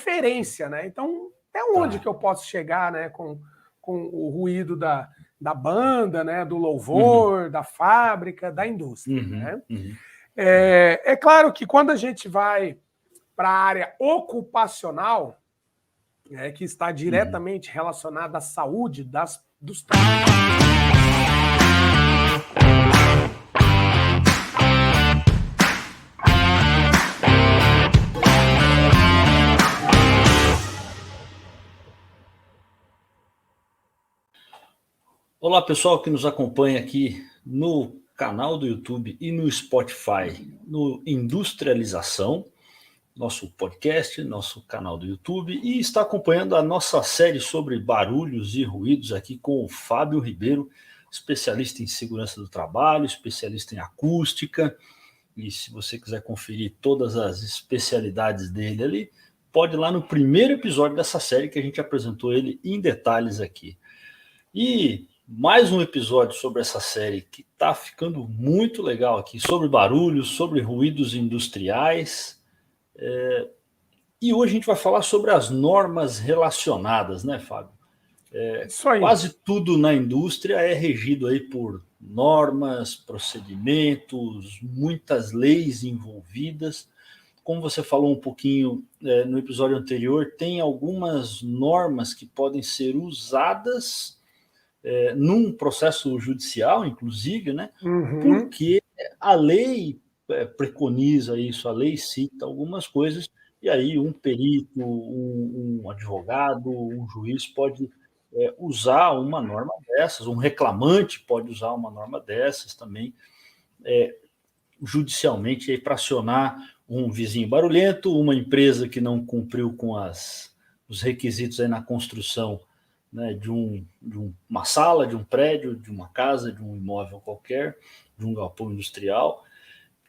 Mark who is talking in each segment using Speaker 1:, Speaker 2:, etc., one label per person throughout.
Speaker 1: referência, né? Então, é onde que eu posso chegar, né, com o ruído da banda, né, do louvor, da fábrica, da indústria, né? É claro que quando a gente vai para a área ocupacional, que está diretamente relacionada à saúde dos trabalhadores.
Speaker 2: Olá, pessoal que nos acompanha aqui no canal do YouTube e no Spotify, no Industrialização, nosso podcast, nosso canal do YouTube, e está acompanhando a nossa série sobre barulhos e ruídos aqui com o Fábio Ribeiro, especialista em segurança do trabalho, especialista em acústica, e se você quiser conferir todas as especialidades dele ali, pode ir lá no primeiro episódio dessa série que a gente apresentou ele em detalhes aqui. E mais um episódio sobre essa série que está ficando muito legal aqui, sobre barulhos, sobre ruídos industriais. E hoje a gente vai falar sobre as normas relacionadas, né, Fábio?
Speaker 1: Isso aí.
Speaker 2: Quase tudo na indústria é regido aí por normas, procedimentos, muitas leis envolvidas. Como você falou um pouquinho no episódio anterior, tem algumas normas que podem ser usadas num processo judicial, inclusive, né? Porque a lei preconiza isso, a lei cita algumas coisas, e aí um perito, um advogado, um juiz pode usar uma norma dessas, um reclamante pode usar uma norma dessas também, judicialmente, para acionar um vizinho barulhento, uma empresa que não cumpriu com os requisitos aí na construção, né, de uma sala, de um prédio, de uma casa, de um imóvel qualquer, de um galpão industrial.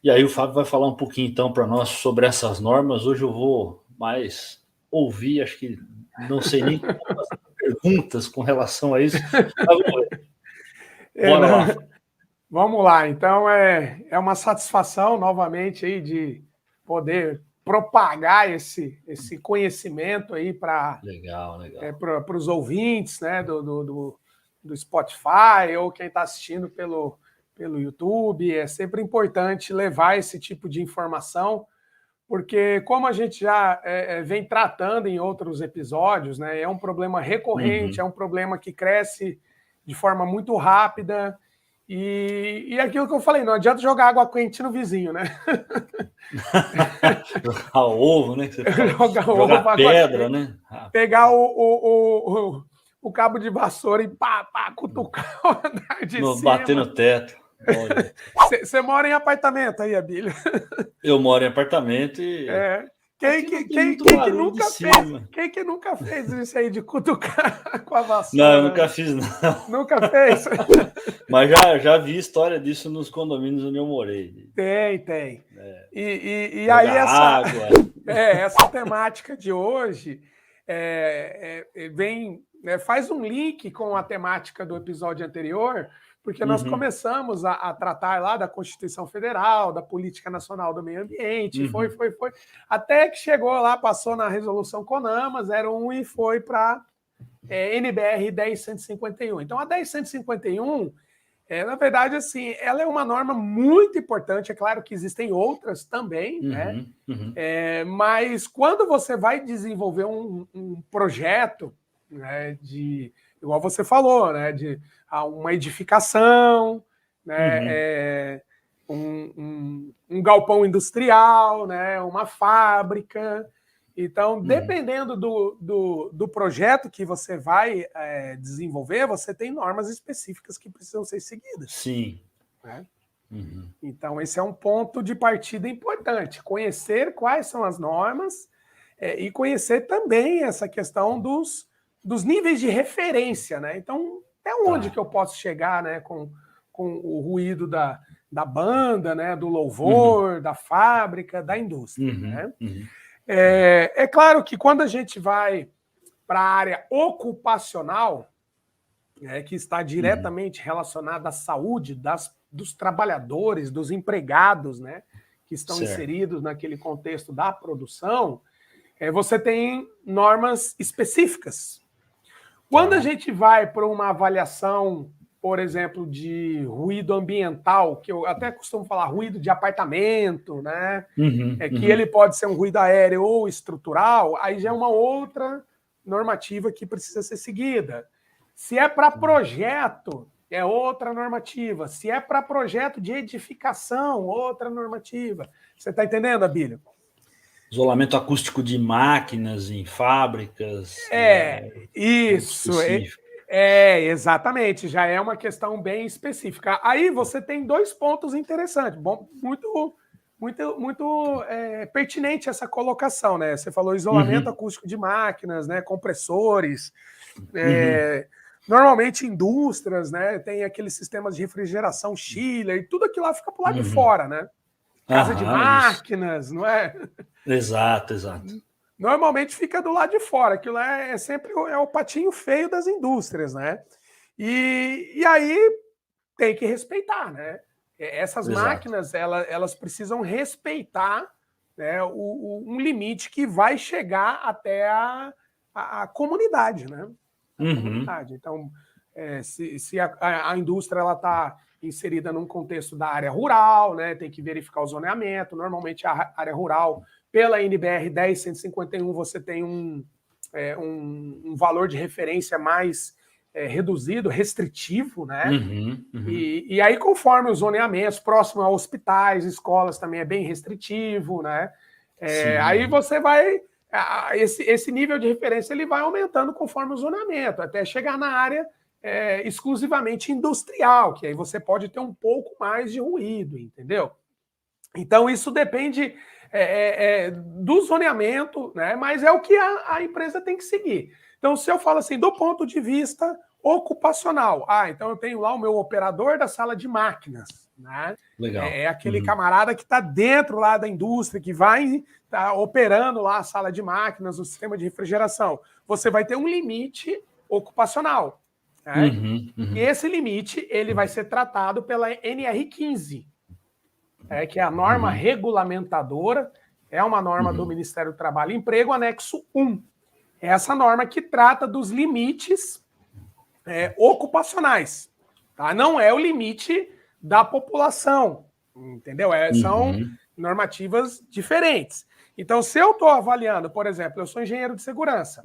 Speaker 2: E aí o Fábio vai falar um pouquinho então para nós sobre essas normas. Hoje eu vou mais ouvir, acho que não sei nem como fazer perguntas com relação a isso. Bora lá.
Speaker 1: Vamos lá, então é uma satisfação novamente aí de poder propagar esse conhecimento aí para os ouvintes, né, do Spotify ou quem está assistindo pelo YouTube. É sempre importante levar esse tipo de informação, porque como a gente já vem tratando em outros episódios, né, é um problema recorrente, é um problema que cresce de forma muito rápida. E aquilo que eu falei, não adianta jogar água quente no vizinho, né?
Speaker 2: Jogar ovo, né?
Speaker 1: Jogar
Speaker 2: pedra, né?
Speaker 1: Pegar o cabo de vassoura e cutucar o andar de cima.
Speaker 2: Bater no teto.
Speaker 1: Você mora em apartamento aí, Abílio?
Speaker 2: Eu moro em apartamento e...
Speaker 1: Quem que nunca fez isso aí de cutucar com a vassoura?
Speaker 2: Não, eu nunca fiz, não.
Speaker 1: Nunca fez?
Speaker 2: Mas já vi história disso nos condomínios onde eu morei.
Speaker 1: Tem. E aí essa temática de hoje faz um link com a temática do episódio anterior, porque nós começamos a tratar lá da Constituição Federal, da Política Nacional do Meio Ambiente, foi, até que chegou lá, passou na Resolução CONAMA 01 e foi para NBR 10151. Então, a 10151, na verdade, assim, ela é uma norma muito importante, é claro que existem outras também, né? Mas quando você vai desenvolver um projeto, né, igual você falou, né, de uma edificação, né, um galpão industrial, né, uma fábrica. Então, dependendo do projeto que você vai desenvolver, você tem normas específicas que precisam ser seguidas.
Speaker 2: Sim.
Speaker 1: Né? Então, esse é um ponto de partida importante. Conhecer quais são as normas e conhecer também essa questão dos níveis de referência, né? Então, onde que eu posso chegar, né, com o ruído da banda, né, do louvor, da fábrica, da indústria, né? É claro que quando a gente vai para a área ocupacional, que está diretamente relacionada à saúde dos trabalhadores, dos empregados, né, que estão inseridos naquele contexto da produção, você tem normas específicas. Quando a gente vai para uma avaliação, por exemplo, de ruído ambiental, que eu até costumo falar ruído de apartamento, né? Que ele pode ser um ruído aéreo ou estrutural, aí já é uma outra normativa que precisa ser seguida. Se é para projeto, é outra normativa. Se é para projeto de edificação, outra normativa. Você está entendendo, Abílio?
Speaker 2: Isolamento acústico de máquinas em fábricas.
Speaker 1: Isso. Exatamente. Já é uma questão bem específica. Aí você tem 2 pontos interessantes. Bom, muito pertinente essa colocação, né? Você falou isolamento acústico de máquinas, né? Compressores. Normalmente indústrias, né? Tem aqueles sistemas de refrigeração chiller e tudo aquilo lá fica pro lado de fora, né? Casa de máquinas, isso. Não é?
Speaker 2: Exato.
Speaker 1: Normalmente fica do lado de fora. Aquilo é sempre o patinho feio das indústrias, né? E aí tem que respeitar, né? Essas máquinas, elas precisam respeitar, né, um limite que vai chegar até a comunidade, né? Comunidade. Então, se a indústria está inserida num contexto da área rural, né, tem que verificar o zoneamento. Normalmente, a área rural, pela NBR 10151, você tem um valor de referência mais reduzido, restritivo, né? E aí, conforme os zoneamentos, próximo a hospitais, escolas, também é bem restritivo, né? Aí você vai... Esse nível de referência ele vai aumentando conforme o zoneamento, até chegar na área exclusivamente industrial, que aí você pode ter um pouco mais de ruído, entendeu? Então, isso depende do zoneamento, né? Mas é o que a empresa tem que seguir. Então, se eu falo assim, do ponto de vista ocupacional, então eu tenho lá o meu operador da sala de máquinas, né?
Speaker 2: Legal.
Speaker 1: É aquele camarada que está dentro lá da indústria, que vai estar operando lá a sala de máquinas, o sistema de refrigeração. Você vai ter um limite ocupacional. Né? E esse limite ele vai ser tratado pela NR15, que é a norma regulamentadora, é uma norma do Ministério do Trabalho e Emprego, anexo 1. É essa norma que trata dos limites ocupacionais. Tá? Não é o limite da população, entendeu? São normativas diferentes. Então, se eu estou avaliando, por exemplo, eu sou engenheiro de segurança,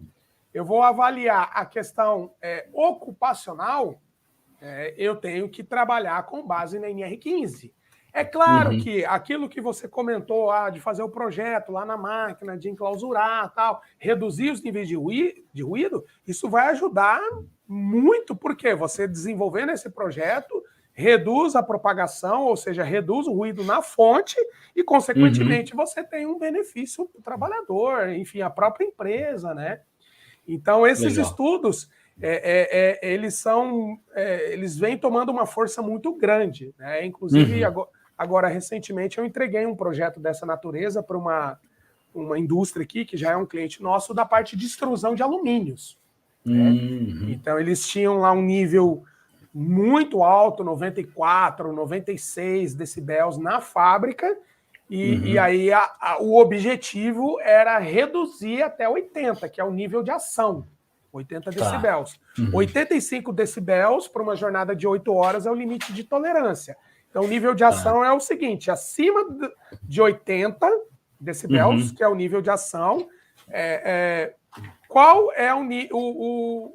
Speaker 1: eu vou avaliar a questão ocupacional, eu tenho que trabalhar com base na NR15. É claro que aquilo que você comentou, de fazer o projeto lá na máquina, de enclausurar, tal, reduzir os níveis de ruído, isso vai ajudar muito, porque você desenvolvendo esse projeto reduz a propagação, ou seja, reduz o ruído na fonte e, consequentemente, você tem um benefício para o trabalhador, enfim, a própria empresa, né? Então, esses estudos, eles vêm tomando uma força muito grande, né? Inclusive, agora, recentemente, eu entreguei um projeto dessa natureza para uma indústria aqui, que já é um cliente nosso, da parte de extrusão de alumínios. Né? Então, eles tinham lá um nível muito alto, 94, 96 decibéis na fábrica, e aí o objetivo era reduzir até 80, que é o nível de ação, 80 decibéis. 85 decibéis para uma jornada de 8 horas é o limite de tolerância. Então, o nível de ação é o seguinte, acima de 80 decibéis, que é o nível de ação, qual é o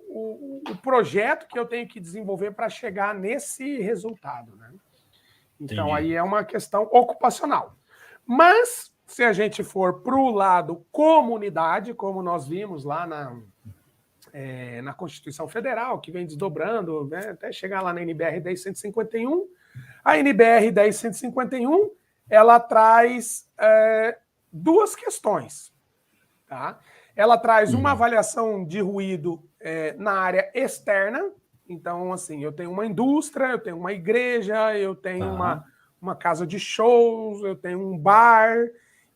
Speaker 1: projeto que eu tenho que desenvolver para chegar nesse resultado, né? Então, aí é uma questão ocupacional. Mas, se a gente for para o lado comunidade, como nós vimos lá na Constituição Federal, que vem desdobrando, né, até chegar lá na NBR 10151, a NBR 10151, ela traz 2 questões, tá? Ela traz uma avaliação de ruído na área externa. Então, assim, eu tenho uma indústria, eu tenho uma igreja, eu tenho uma casa de shows, eu tenho um bar,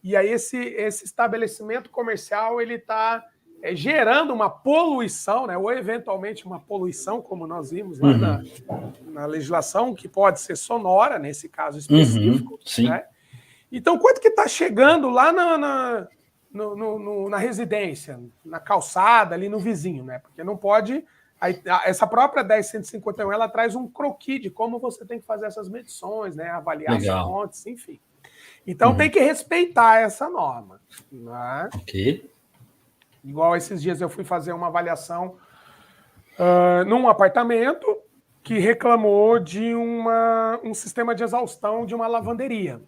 Speaker 1: e aí esse estabelecimento comercial ele está gerando uma poluição, né, ou eventualmente uma poluição, como nós vimos lá na legislação, que pode ser sonora, nesse caso específico. Né? Então, quanto que está chegando lá na residência, na calçada, ali no vizinho, né? Porque não pode... Essa própria 10151, ela traz um croquis de como você tem que fazer essas medições, né? Avaliar as fontes, enfim. Então tem que respeitar essa norma. Né?
Speaker 2: Ok.
Speaker 1: Igual esses dias eu fui fazer uma avaliação num apartamento que reclamou de um sistema de exaustão de uma lavanderia.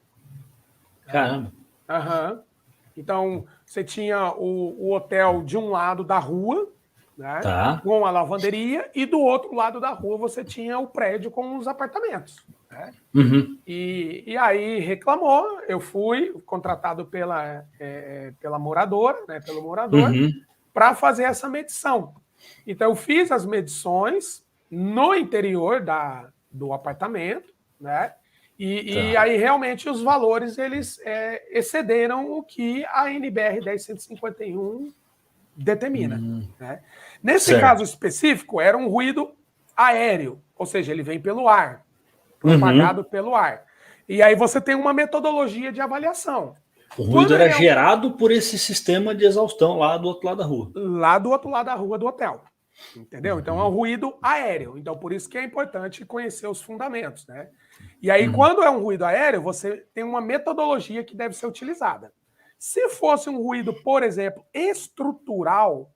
Speaker 2: Caramba.
Speaker 1: Então, você tinha o hotel de um lado da rua, né, com a lavanderia, e do outro lado da rua você tinha o prédio com os apartamentos. Né? E aí reclamou, eu fui contratado pela moradora, né, pelo morador, para fazer essa medição. Então, eu fiz as medições no interior do apartamento, né? E aí, realmente, os valores eles excederam o que a NBR 10151 determina. Né? Nesse caso específico, era um ruído aéreo, ou seja, ele vem pelo ar, propagado pelo ar. E aí você tem uma metodologia de avaliação.
Speaker 2: O ruído era gerado por esse sistema de exaustão lá do outro lado da rua.
Speaker 1: Lá do outro lado da rua do hotel. Entendeu? Então é um ruído aéreo. Então por isso que é importante conhecer os fundamentos, né? E aí quando é um ruído aéreo, você tem uma metodologia que deve ser utilizada. Se fosse um ruído, por exemplo, estrutural,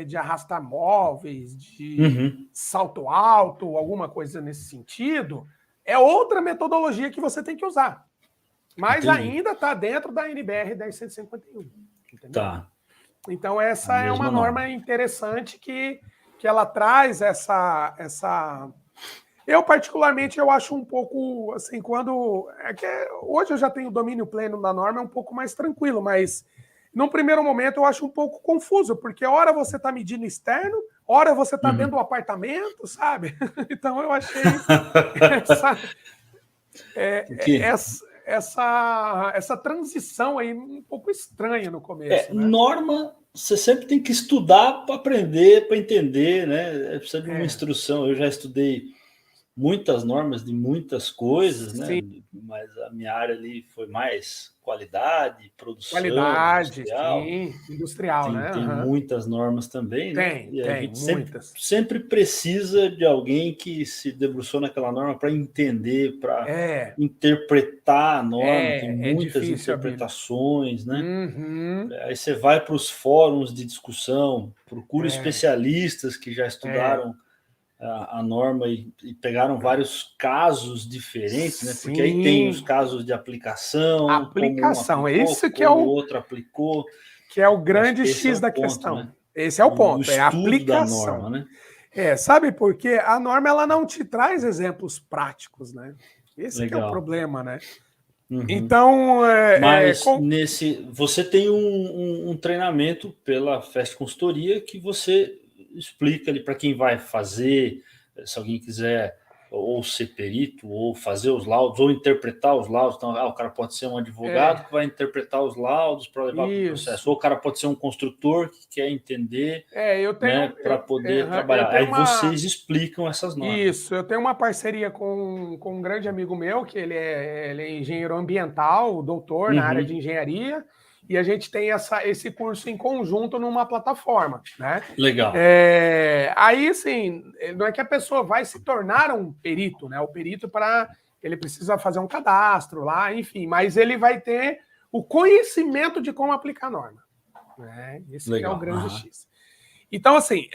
Speaker 1: de arrastar móveis, de salto alto, alguma coisa nesse sentido, é outra metodologia que você tem que usar. Mas ainda está dentro da NBR 10151. Entendeu? Tá. Então, essa é uma norma interessante que ela traz essa... Eu, particularmente, eu acho um pouco, assim, quando... hoje eu já tenho domínio pleno da norma, é um pouco mais tranquilo, mas num primeiro momento eu acho um pouco confuso, porque hora você está medindo externo, hora você está dentro do apartamento, sabe? Então, eu achei essa transição aí um pouco estranha no começo. Né?
Speaker 2: Norma, você sempre tem que estudar para aprender, para entender, né? Precisa de uma instrução. Eu já estudei muitas normas de muitas coisas, né? Mas a minha área ali foi mais qualidade, produção,
Speaker 1: industrial, né?
Speaker 2: Tem muitas normas também, né?
Speaker 1: E a gente
Speaker 2: sempre precisa de alguém que se debruçou naquela norma para entender, para interpretar a norma. Tem muitas interpretações, né? Aí você vai para os fóruns de discussão, procura especialistas que já estudaram a norma e pegaram vários casos diferentes, né? Porque aí tem os casos de aplicação.
Speaker 1: Aplicação, é isso que é o
Speaker 2: outro aplicou.
Speaker 1: Que é o grande X da questão. Né? Esse é o ponto, é a aplicação.
Speaker 2: Da norma, né?
Speaker 1: Sabe por quê? A norma ela não te traz exemplos práticos, né? Esse que é o problema, né? Então,
Speaker 2: mas você tem um treinamento pela Fest Consultoria que você explica ali para quem vai fazer, se alguém quiser ou ser perito, ou fazer os laudos, ou interpretar os laudos. Então, o cara pode ser um advogado que vai interpretar os laudos para levar para o processo, ou o cara pode ser um construtor que quer entender para poder trabalhar. Aí vocês explicam essas normas.
Speaker 1: Isso, eu tenho uma parceria com um grande amigo meu, que ele é engenheiro ambiental, doutor na área de engenharia, e a gente tem esse curso em conjunto numa plataforma, né?
Speaker 2: Legal.
Speaker 1: Aí, assim, não é que a pessoa vai se tornar um perito, né? O perito ele precisa fazer um cadastro lá, enfim, mas ele vai ter o conhecimento de como aplicar a norma. Né? Esse é o grande X. Então, assim,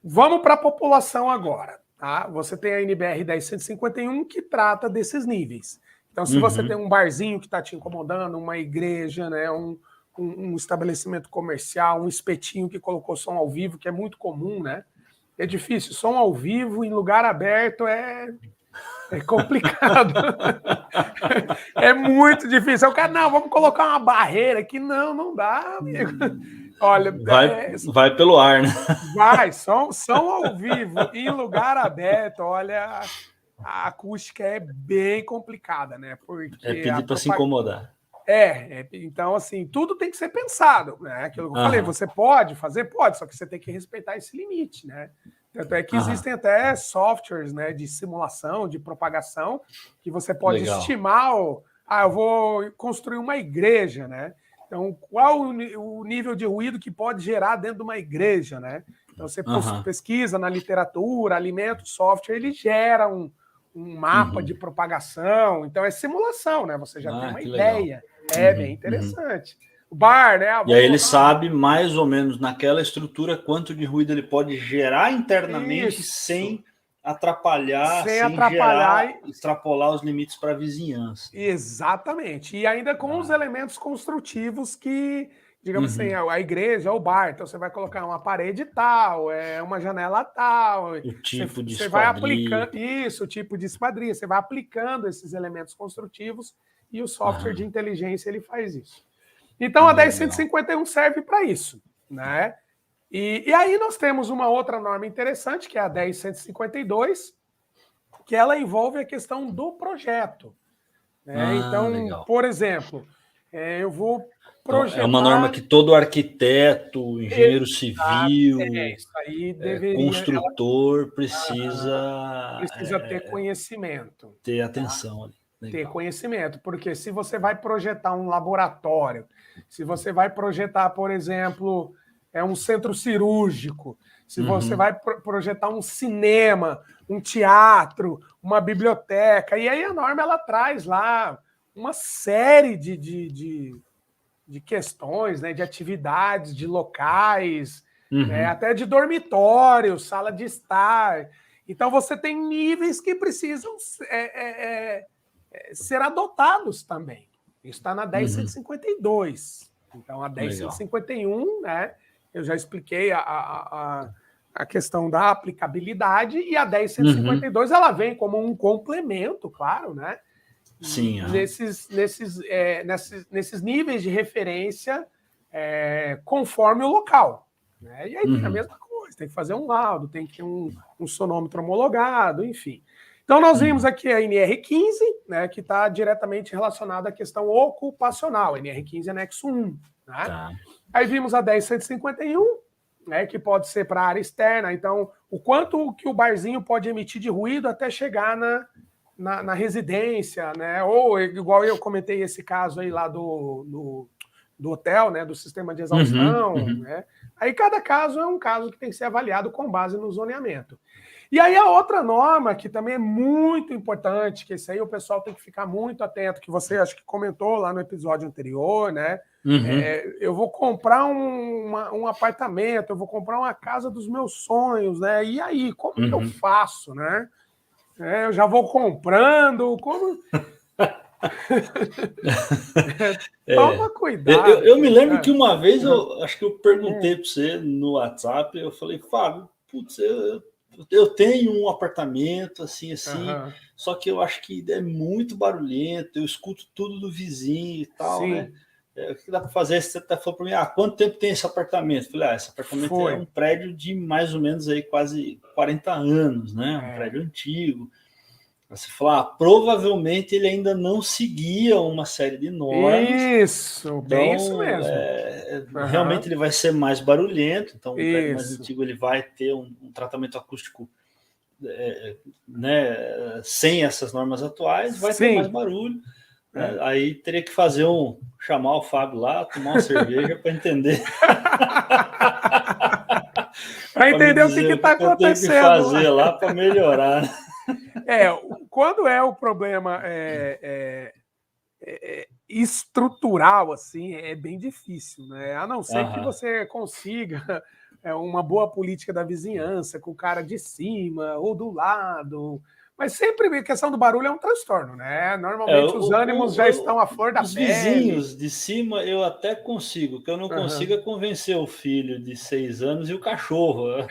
Speaker 1: vamos para a população agora. Tá? Você tem a NBR 10151 que trata desses níveis. Então, se você tem um barzinho que está te incomodando, uma igreja, né, um estabelecimento comercial, um espetinho que colocou som ao vivo, que é muito comum, né? É difícil. Som ao vivo em lugar aberto é complicado. É muito difícil. O cara, não, vamos colocar uma barreira aqui. Não dá, amigo. Olha,
Speaker 2: vai pelo ar, né?
Speaker 1: Vai, som ao vivo em lugar aberto, olha... A acústica é bem complicada, né? Porque
Speaker 2: pedir para se incomodar.
Speaker 1: Então, assim, tudo tem que ser pensado, né? Aquilo que eu falei, você pode fazer? Pode, só que você tem que respeitar esse limite, né? Tanto é que existem até softwares, né, de simulação, de propagação, que você pode estimar eu vou construir uma igreja, né? Então, qual o nível de ruído que pode gerar dentro de uma igreja, né? Então, você pesquisa na literatura, alimento, software, ele gera um mapa de propagação. Então, é simulação, né? Você já tem uma ideia. É bem interessante. O bar, né?
Speaker 2: E aí ele sabe mais ou menos naquela estrutura quanto de ruído ele pode gerar internamente sem atrapalhar, sem gerar, extrapolar os limites para a vizinhança.
Speaker 1: Exatamente. E ainda com os elementos construtivos que, digamos assim, a igreja, o bar. Então você vai colocar uma parede tal, uma janela tal.
Speaker 2: O tipo de
Speaker 1: esquadria. Vai aplicando isso, o tipo de esquadria. Você vai aplicando esses elementos construtivos e o software de inteligência ele faz isso. Então a 10151 serve para isso, né? E aí nós temos uma outra norma interessante, que é a 10152, que ela envolve a questão do projeto. Né? Então,
Speaker 2: legal.
Speaker 1: por exemplo, eu vou projetar...
Speaker 2: Então, é uma norma que todo arquiteto, engenheiro civil,
Speaker 1: isso aí
Speaker 2: construtor precisa
Speaker 1: ter conhecimento.
Speaker 2: ter atenção ali.
Speaker 1: Ter conhecimento, porque se você vai projetar um laboratório, se você vai projetar, por exemplo, um centro cirúrgico, se você vai projetar um cinema, um teatro, uma biblioteca, e aí a norma ela traz lá uma série de questões, né, de atividades, de locais, né, até de dormitório, sala de estar. Então você tem níveis que precisam ser adotados também. Isso está na 10152. Então, a 10151, né? Eu já expliquei a questão da aplicabilidade, e a 10152 ela vem como um complemento, claro, né?
Speaker 2: Sim.
Speaker 1: Nesses níveis de referência conforme o local. Né? E aí tem a mesma coisa, tem que fazer um laudo, tem que ter um sonômetro homologado, enfim. Então, nós vimos aqui a NR15, né, que está diretamente relacionada à questão ocupacional, NR15 anexo 1. Né?
Speaker 2: Tá.
Speaker 1: Aí vimos a 10151, né, que pode ser para a área externa. Então, o quanto que o barzinho pode emitir de ruído até chegar na residência, né? Ou, igual eu comentei esse caso aí lá do hotel, né, do sistema de exaustão. Né? Aí, cada caso é um caso que tem que ser avaliado com base no zoneamento. E aí a outra norma, que também é muito importante, que isso aí o pessoal tem que ficar muito atento, que você acho que comentou lá no episódio anterior, né? Eu vou comprar um apartamento, eu vou comprar uma casa dos meus sonhos, né? E aí, como que eu faço, né? Eu já vou comprando, como... Toma cuidado.
Speaker 2: Eu me lembro que uma vez, acho que eu perguntei para você no WhatsApp, eu falei, Fábio, putz, eu tenho um apartamento assim, só que eu acho que é muito barulhento, eu escuto tudo do vizinho e tal, né? O que dá para fazer? Você até falou para mim, quanto tempo tem esse apartamento? Eu falei, esse apartamento é um prédio de mais ou menos aí quase 40 anos, né? Um prédio antigo. Você falou, provavelmente ele ainda não seguia uma série de normas.
Speaker 1: Isso, bem isso mesmo.
Speaker 2: Realmente ele vai ser mais barulhento, então o prédio mais antigo ele vai ter um tratamento acústico né, sem essas normas atuais, vai ter mais barulho. Aí teria que chamar o Fábio lá, tomar uma cerveja para entender.
Speaker 1: Para entender o que está acontecendo.
Speaker 2: Tem que fazer lá para melhorar.
Speaker 1: Quando o problema estrutural, assim, é bem difícil, né? A não ser que você consiga uma boa política da vizinhança com o cara de cima ou do lado. Mas sempre a questão do barulho é um transtorno, né? Normalmente os ânimos já estão à flor da pele. Os
Speaker 2: vizinhos de cima eu até consigo, o que eu não consigo é convencer o filho de 6 anos e o cachorro.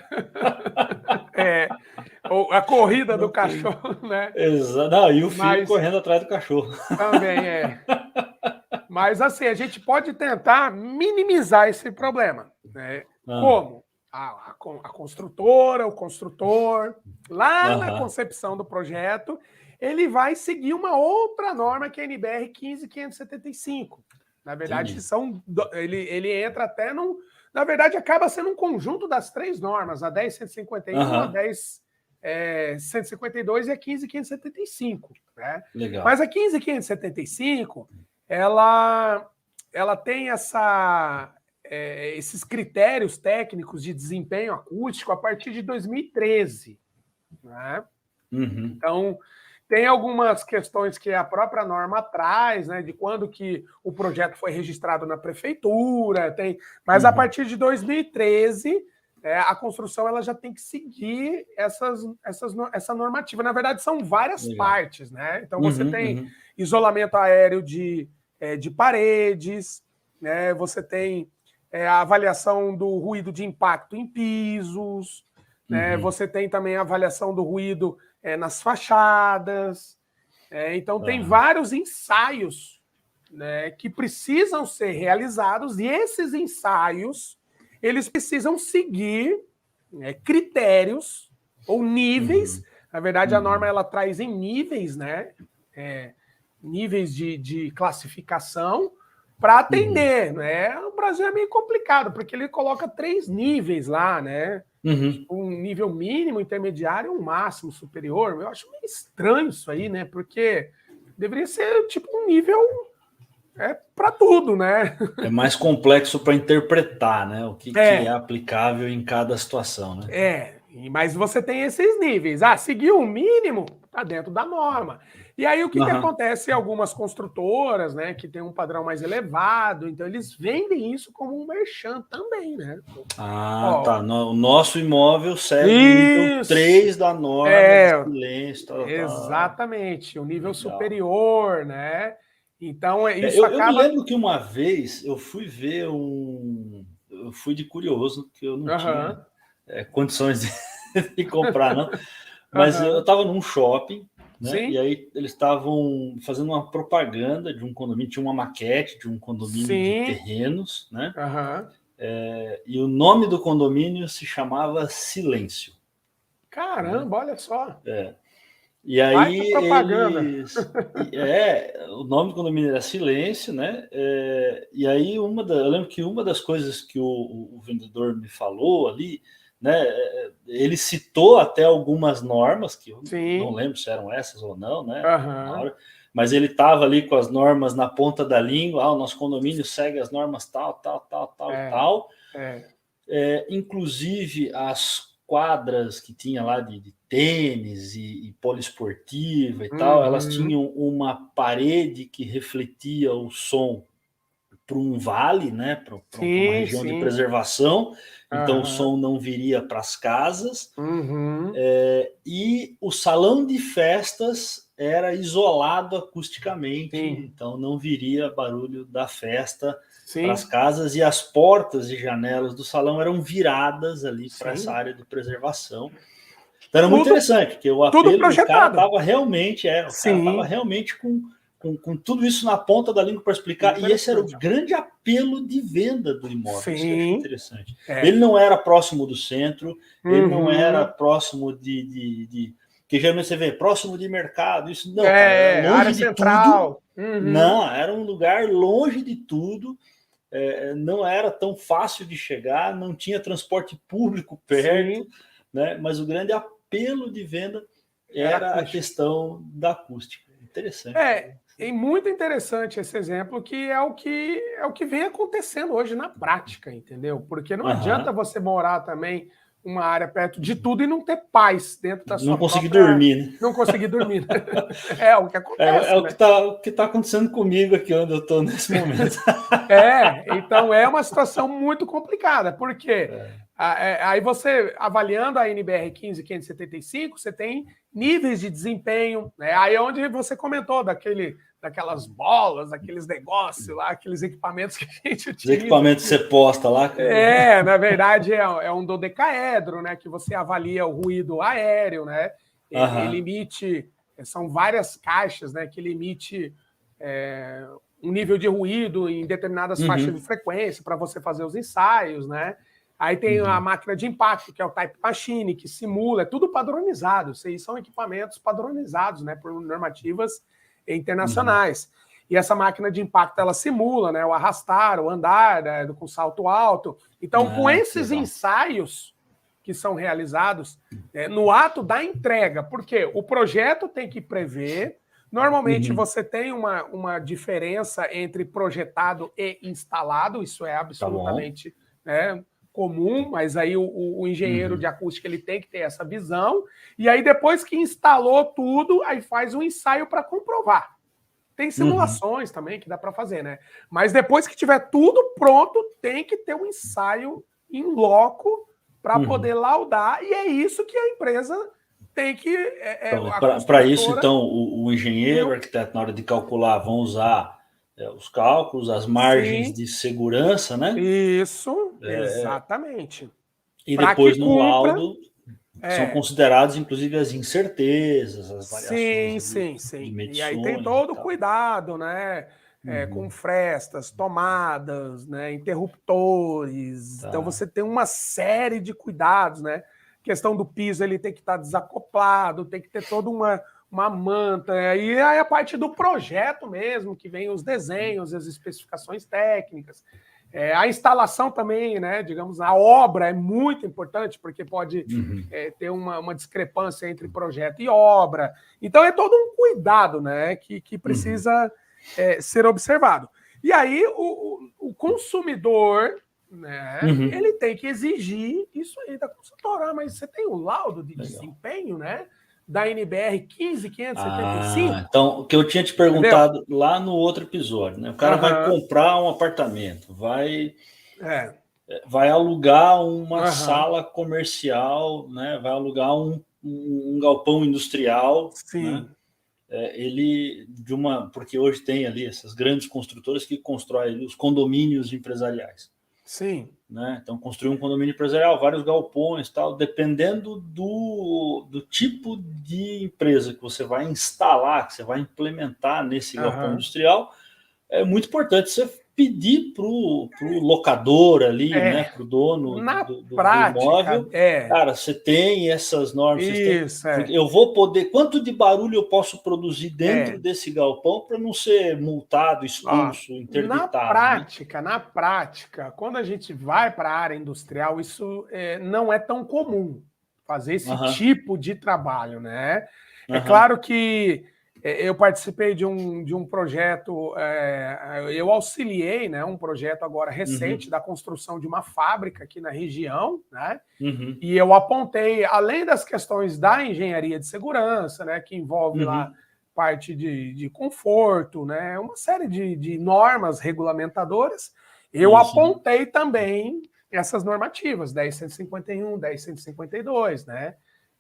Speaker 1: Ou a corrida do cachorro, né?
Speaker 2: Exato. Não, e o filho correndo atrás do cachorro.
Speaker 1: Também Mas assim, a gente pode tentar minimizar esse problema, né? Como? A construtora, o construtor, lá na concepção do projeto, ele vai seguir uma outra norma que é a NBR 15575. Na verdade, ele entra até num... Na verdade, acaba sendo um conjunto das 3 normas, a 10151, a 10152 e a 15575. Né?
Speaker 2: Legal.
Speaker 1: Mas a 15575, ela ela tem esses critérios técnicos de desempenho acústico a partir de 2013. Né?
Speaker 2: Uhum.
Speaker 1: Então, tem algumas questões que a própria norma traz, né, de quando que o projeto foi registrado na prefeitura, mas a partir de 2013, a construção ela já tem que seguir essa normativa. Na verdade, são várias partes. Né? Então, você tem isolamento aéreo de paredes, né? Você tem a avaliação do ruído de impacto em pisos, né? Você tem também a avaliação do ruído nas fachadas. Então, tem vários ensaios, né, que precisam ser realizados, e esses ensaios eles precisam seguir critérios ou níveis. Na verdade, a norma ela traz em níveis, né? Níveis de classificação para atender. Né? O Brasil é meio complicado, porque ele coloca 3 níveis lá, né? Um nível mínimo, intermediário e um máximo superior. Eu acho meio estranho isso aí, né? Porque deveria ser tipo um nível para tudo, né?
Speaker 2: É mais complexo para interpretar, né? O que é aplicável em cada situação, né?
Speaker 1: Mas você tem esses níveis. Seguiu o mínimo, tá dentro da norma. E aí o que acontece em algumas construtoras, né, que tem um padrão mais elevado, então eles vendem isso como um merchan também, né?
Speaker 2: Tá. O nosso imóvel segue o nível 3 da norma de silêncio.
Speaker 1: Exatamente, o nível superior, né? Então, isso
Speaker 2: eu
Speaker 1: acaba...
Speaker 2: me lembro que uma vez eu fui ver eu fui de curioso, que eu não tinha condições de comprar, não. Mas eu estava num shopping, né? E aí eles estavam fazendo uma propaganda de um condomínio, tinha uma maquete de um condomínio de terrenos, né? E o nome do condomínio se chamava Silêncio.
Speaker 1: Caramba, olha só.
Speaker 2: E aí
Speaker 1: propaganda.
Speaker 2: o nome do condomínio era Silêncio, né? E aí eu lembro que uma das coisas que o vendedor me falou ali, né? Ele citou até algumas normas que eu não lembro se eram essas ou não, né? Mas ele estava ali com as normas na ponta da língua. O nosso condomínio segue as normas tal. Inclusive as quadras que tinha lá de tênis e poliesportiva e tal, elas tinham uma parede que refletia o som para um vale, né, para uma região de preservação, então o som não viria para as casas, e o salão de festas era isolado acusticamente, então não viria barulho da festa para as casas, e as portas e janelas do salão eram viradas ali para essa área de preservação. Então era muito interessante, porque o apelo do cara estava realmente, com tudo isso na ponta da língua para explicar, e esse era o grande apelo de venda do imóvel. Isso que eu achei interessante. Ele não era próximo do centro, ele não era próximo que geralmente você vê próximo de mercado, isso não, cara, era longe de
Speaker 1: central.
Speaker 2: tudo. Não, era um lugar longe de tudo. Não era tão fácil de chegar, não tinha transporte público perto, né? Mas o grande apelo de venda era a questão da acústica. Interessante.
Speaker 1: É muito interessante esse exemplo, que é o que vem acontecendo hoje na prática, entendeu? Porque não adianta você morar também uma área perto de tudo e não ter paz dentro da sua
Speaker 2: Não conseguir dormir, né?
Speaker 1: Não conseguir dormir. É o que acontece.
Speaker 2: O que está acontecendo comigo aqui onde eu estou nesse momento.
Speaker 1: Então é uma situação muito complicada, porque aí você, avaliando a NBR 15575, você tem níveis de desempenho, né? Aí é onde você comentou daquelas bolas, aqueles negócios lá, aqueles equipamentos que a gente utiliza.
Speaker 2: Os equipamentos que você posta lá.
Speaker 1: Na verdade é um dodecaedro, né? Que você avalia o ruído aéreo, né? Ele emite, são várias caixas, né? Que ele emite um nível de ruído em determinadas faixas de frequência para você fazer os ensaios, né? Aí tem a máquina de impacto, que é o Type Machine, que simula, é tudo padronizado. Isso aí são equipamentos padronizados, né, por normativas internacionais. E essa máquina de impacto, ela simula, né, o arrastar, o andar, né, com salto alto. Então, com esses ensaios que são realizados no ato da entrega, porque o projeto tem que prever Normalmente você tem uma diferença entre projetado e instalado, isso é absolutamente comum, mas aí o engenheiro de acústica ele tem que ter essa visão, e aí depois que instalou tudo, aí faz um ensaio para comprovar. Tem simulações também que dá para fazer, né? Mas depois que tiver tudo pronto, tem que ter um ensaio em loco para poder laudar, e é isso que a empresa tem que...
Speaker 2: Para isso, então, o engenheiro, o arquiteto, na hora de calcular, vão usar os cálculos, as margens de segurança, né?
Speaker 1: Isso, exatamente.
Speaker 2: E depois, no laudo, são consideradas, inclusive, as incertezas, as variações
Speaker 1: de
Speaker 2: medições.
Speaker 1: E aí tem todo o cuidado, né? Com frestas, tomadas, né? Interruptores. Tá. Então, você tem uma série de cuidados, né? Questão do piso, ele tem que estar desacoplado, tem que ter toda uma manta. E aí a parte do projeto mesmo, que vem os desenhos, as especificações técnicas. A instalação também, né? Digamos, a obra é muito importante, porque pode ter uma discrepância entre projeto e obra. Então é todo um cuidado, né? Que precisa ser observado. E aí o consumidor... né? Ele tem que exigir isso aí da consultora, mas você tem o laudo de desempenho, né? Da NBR 15575?
Speaker 2: Então, o que eu tinha te perguntado lá no outro episódio, né? O cara vai comprar um apartamento, vai alugar uma sala comercial, né? Vai alugar um galpão industrial.
Speaker 1: Sim.
Speaker 2: Né? Porque hoje tem ali essas grandes construtoras que constroem ali os condomínios empresariais.
Speaker 1: Sim.
Speaker 2: Né? Então, construir um condomínio empresarial, vários galpões, tal, dependendo do tipo de empresa que você vai instalar, que você vai implementar nesse galpão industrial, é muito importante você pedir para o locador ali, né, para o dono do imóvel, cara, você tem essas normas, eu vou poder, quanto de barulho eu posso produzir dentro desse galpão para não ser multado, expulso, interditado.
Speaker 1: Na prática, quando a gente vai para a área industrial, isso não é tão comum fazer esse tipo de trabalho, né? É claro que eu participei de um projeto, eu auxiliei, né, um projeto agora recente da construção de uma fábrica aqui na região, né? E eu apontei, além das questões da engenharia de segurança, né, que envolve lá parte de conforto, né, uma série de normas regulamentadoras, eu apontei também essas normativas, 10151, 10152, né?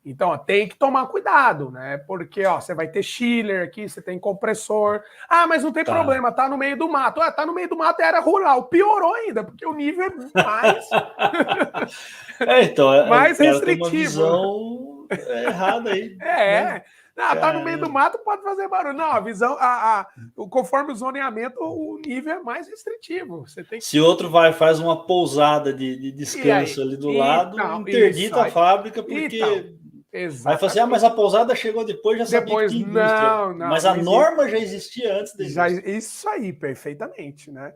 Speaker 1: Então, tem que tomar cuidado, né? Porque você vai ter chiller aqui, você tem compressor. Mas não tem problema, tá no meio do mato. Tá no meio do mato, é área rural. Piorou ainda, porque o nível é mais... mais restritivo.
Speaker 2: Tem uma visão errada aí.
Speaker 1: Né? Tá no meio do mato, pode fazer barulho. Não, a visão... conforme o zoneamento, o nível é mais restritivo. Você tem que...
Speaker 2: Se outro faz uma pousada de descanso ali do lado, interdita a fábrica, porque... Aí fala assim, mas a pousada chegou depois, já sabia que tinha indústria. Mas a norma já existia antes da indústria.
Speaker 1: Isso aí, perfeitamente, né?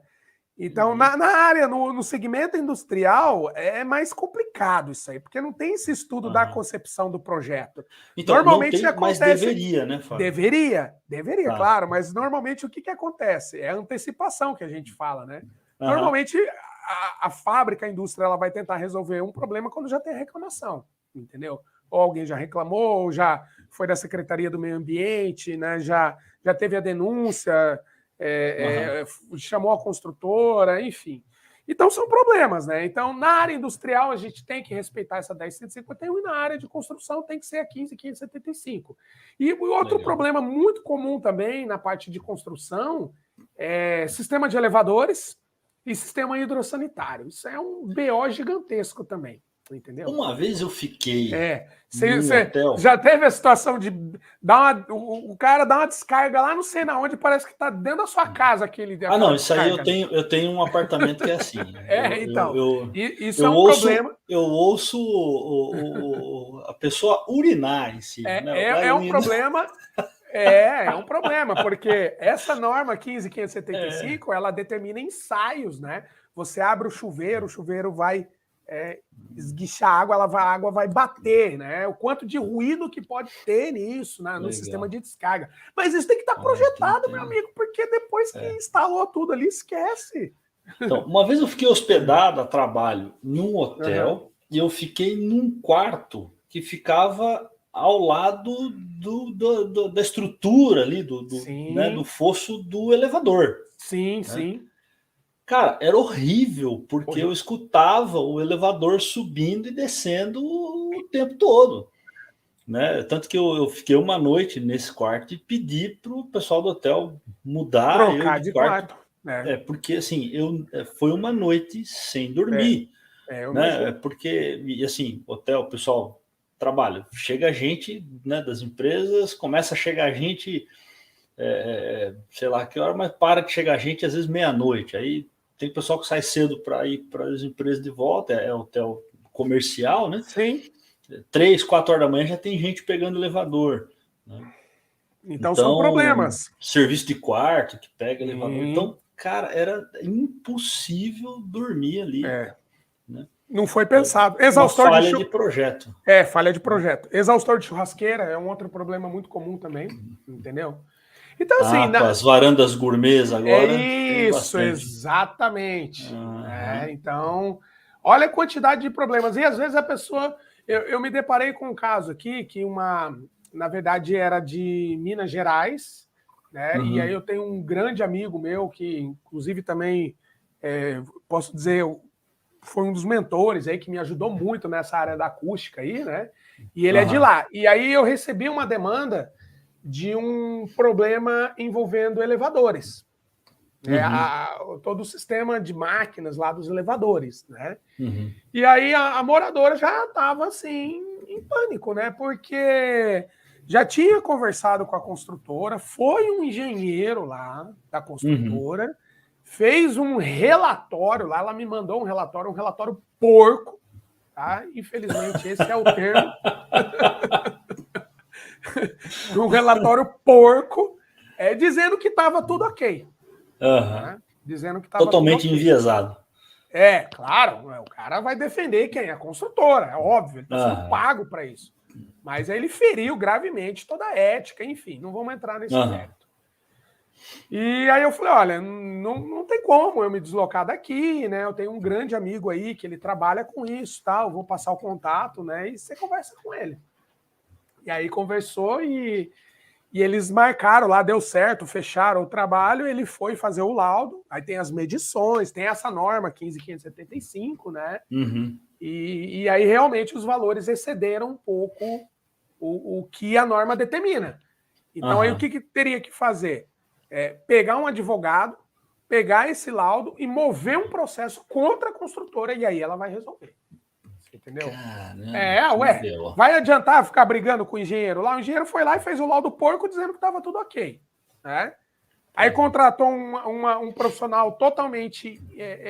Speaker 1: Então, na área, no segmento industrial, é mais complicado isso aí, porque não tem esse estudo da concepção do projeto.
Speaker 2: Então, normalmente não tem, mas deveria, né, Fábio?
Speaker 1: Deveria, claro, mas normalmente o que acontece? É a antecipação que a gente fala, né? Normalmente, a fábrica, a indústria, ela vai tentar resolver um problema quando já tem a reclamação, entendeu? Ou alguém já reclamou, ou já foi da Secretaria do Meio Ambiente, né? Já teve a denúncia, chamou a construtora, enfim. Então, são problemas, né? Então, na área industrial, a gente tem que respeitar essa 10151 e na área de construção tem que ser a 15575. E outro problema muito comum também na parte de construção é sistema de elevadores e sistema hidrossanitário. Isso é um BO gigantesco também. Entendeu?
Speaker 2: Uma vez eu fiquei
Speaker 1: Você
Speaker 2: hotel.
Speaker 1: Já teve a situação de o cara dá uma descarga lá não sei na onde, parece que tá dentro da sua casa aquele.
Speaker 2: Não, isso descarga. Aí eu tenho um apartamento que é assim.
Speaker 1: Isso é um problema.
Speaker 2: Eu ouço a pessoa urinar em si.
Speaker 1: É um problema. É um problema, porque essa norma 15575 ela determina ensaios, né? Você abre o chuveiro vai esguichar a água, a água vai bater, né? O quanto de ruído que pode ter nisso, né? No sistema de descarga. Mas isso tem que estar projetado, meu amigo, porque depois que instalou tudo ali, esquece.
Speaker 2: Então, uma vez eu fiquei hospedado a trabalho num hotel e eu fiquei num quarto que ficava ao lado da estrutura ali, do fosso do elevador.
Speaker 1: Sim,
Speaker 2: né?
Speaker 1: sim.
Speaker 2: Cara, era horrível, porque eu escutava o elevador subindo e descendo o tempo todo. Né? Tanto que eu fiquei uma noite nesse quarto e pedi para o pessoal do hotel mudar
Speaker 1: Trocar de quarto.
Speaker 2: Porque assim, foi uma noite sem dormir. Né? Porque, e assim, hotel, pessoal trabalha, chega gente, né, das empresas, começa a chegar gente, sei lá que hora, mas para de chegar gente às vezes meia-noite. Aí tem pessoal que sai cedo para ir para as empresas de volta, é hotel comercial, né?
Speaker 1: Sim.
Speaker 2: 3, 4 horas da manhã já tem gente pegando elevador. Né?
Speaker 1: Então são problemas.
Speaker 2: Serviço de quarto que pega elevador. Então, cara, era impossível dormir ali. Né?
Speaker 1: Não foi pensado. Exaustor
Speaker 2: falha de projeto.
Speaker 1: Falha de projeto. Exaustor de churrasqueira é um outro problema muito comum também, entendeu? Então, assim...
Speaker 2: as varandas gourmets agora...
Speaker 1: Isso, exatamente. Então, olha a quantidade de problemas. E às vezes a pessoa... Eu me deparei com um caso aqui que na verdade, era de Minas Gerais, né? E aí eu tenho um grande amigo meu que, inclusive, também, posso dizer, foi um dos mentores aí que me ajudou muito nessa área da acústica aí, né? E ele é de lá. E aí eu recebi uma demanda de um problema envolvendo elevadores. Todo o sistema de máquinas lá dos elevadores, né? E aí a moradora já estava assim em pânico, né? Porque já tinha conversado com a construtora, foi um engenheiro lá da construtora, fez um relatório lá, ela me mandou um relatório porco, tá? Infelizmente esse é o termo. Um relatório porco, dizendo que estava tudo ok. Né? Dizendo que estava
Speaker 2: totalmente enviesado.
Speaker 1: Claro, o cara vai defender quem? A construtora, é óbvio, ele está sendo pago para isso. Mas aí ele feriu gravemente toda a ética, enfim, não vamos entrar nesse mérito. E aí eu falei, olha, não tem como eu me deslocar daqui, né? Eu tenho um grande amigo aí que ele trabalha com isso, tá? Eu vou passar o contato, né? E você conversa com ele. E aí conversou e eles marcaram lá, deu certo, fecharam o trabalho, ele foi fazer o laudo, aí tem as medições, tem essa norma 15.575, né? E aí realmente os valores excederam um pouco o que a norma determina. Então aí o que teria que fazer? Pegar um advogado, pegar esse laudo e mover um processo contra a construtora e aí ela vai resolver. Entendeu?
Speaker 2: Caramba,
Speaker 1: vai adiantar ficar brigando com o engenheiro lá? O engenheiro foi lá e fez o laudo porco dizendo que estava tudo ok. Né? Aí contratou um profissional totalmente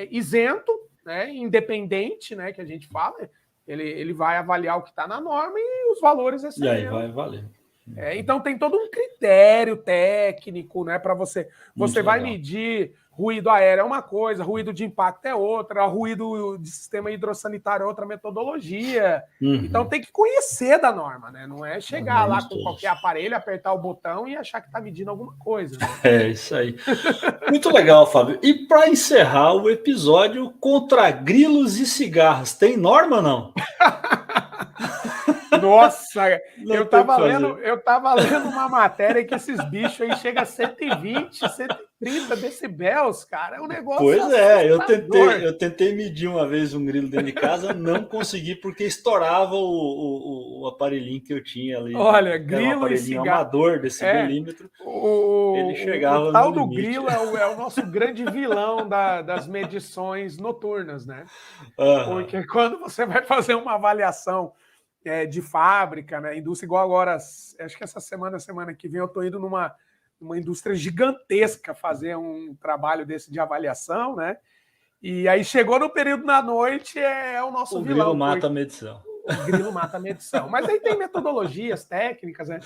Speaker 1: isento, né? Independente, né? Que a gente fala. Ele vai avaliar o que está na norma e os valores excederam.
Speaker 2: E aí vai valer.
Speaker 1: Então tem todo um critério técnico, né? Para você. Você vai medir ruído aéreo é uma coisa, ruído de impacto é outra, ruído de sistema hidrossanitário é outra metodologia. Então tem que conhecer da norma, né? Não é chegar lá com qualquer aparelho, apertar o botão e achar que está medindo alguma coisa. Né?
Speaker 2: É isso aí. Muito legal, Fábio. E para encerrar o episódio, contra grilos e cigarros, tem norma ou não?
Speaker 1: Nossa, eu tava lendo uma matéria que esses bichos aí chegam a 120, 130 decibéis, cara. É um negócio.
Speaker 2: Pois eu tentei medir uma vez um grilo dentro de casa, não consegui porque estourava o aparelhinho que eu tinha ali.
Speaker 1: Olha, grilo e cigarro.
Speaker 2: Amador desse milímetro. Ele chegava
Speaker 1: o tal
Speaker 2: no
Speaker 1: do grilo é o nosso grande vilão das medições noturnas, né? Porque quando você vai fazer uma avaliação de fábrica, né? Indústria igual agora, acho que essa semana que vem eu tô indo numa indústria gigantesca fazer um trabalho desse de avaliação, né? E aí chegou no período da noite, é o nosso vilão.
Speaker 2: O grilo mata a medição.
Speaker 1: O grilo mata a medição. Mas aí tem metodologias técnicas, né?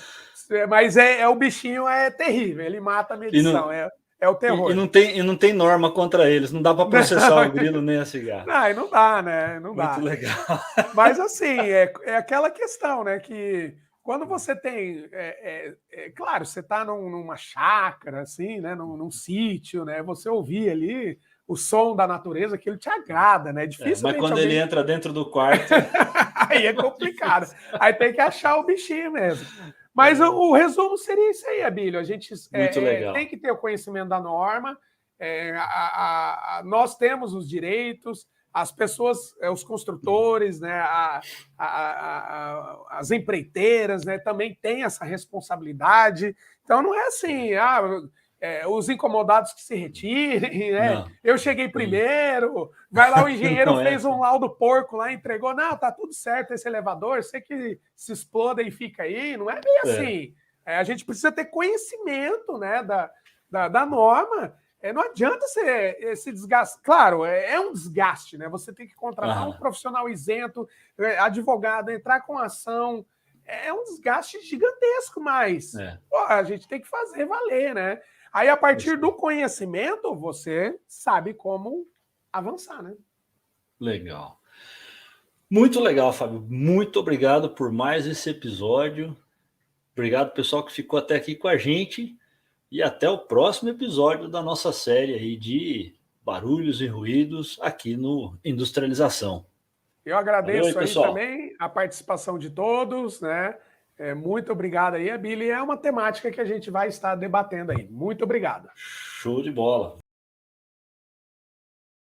Speaker 1: Mas o bichinho é terrível, ele mata a medição. é o terror.
Speaker 2: E não tem norma contra eles, não dá para processar o grilo nem a cigarra.
Speaker 1: Não dá, né? Não dá.
Speaker 2: Muito legal.
Speaker 1: Mas assim, é aquela questão, né? Que quando você tem. Claro, você está numa chácara, assim, né? Num sítio, né? Você ouvir ali o som da natureza, aquilo te agrada, né? Dificilmente.
Speaker 2: Mas quando ele entra dentro do quarto.
Speaker 1: Aí é complicado. Aí tem que achar o bichinho mesmo. Mas o resumo seria isso aí, Abílio. A gente tem que ter o conhecimento da norma, nós temos os direitos, as pessoas, os construtores, né, as empreiteiras, né, também têm essa responsabilidade. Então não é assim, os incomodados que se retirem, né? Não. Eu cheguei primeiro, vai lá o engenheiro fez um laudo porco lá, entregou, não, tá tudo certo esse elevador, sei que se exploda e fica aí, não é bem assim. A gente precisa ter conhecimento, né, da norma. Não adianta esse desgaste. Claro, é um desgaste, né? Você tem que contratar um profissional isento, advogado, entrar com ação. É um desgaste gigantesco, mas a gente tem que fazer valer, né? Aí, a partir do conhecimento, você sabe como avançar, né?
Speaker 2: Legal. Muito legal, Fábio. Muito obrigado por mais esse episódio. Obrigado, pessoal, que ficou até aqui com a gente. E até o próximo episódio da nossa série aí de barulhos e ruídos aqui no Industrialização.
Speaker 1: Eu agradeço aí também a participação de todos, né? Muito obrigado aí, Abílio. É uma temática que a gente vai estar debatendo aí. Muito obrigado.
Speaker 2: Show de bola.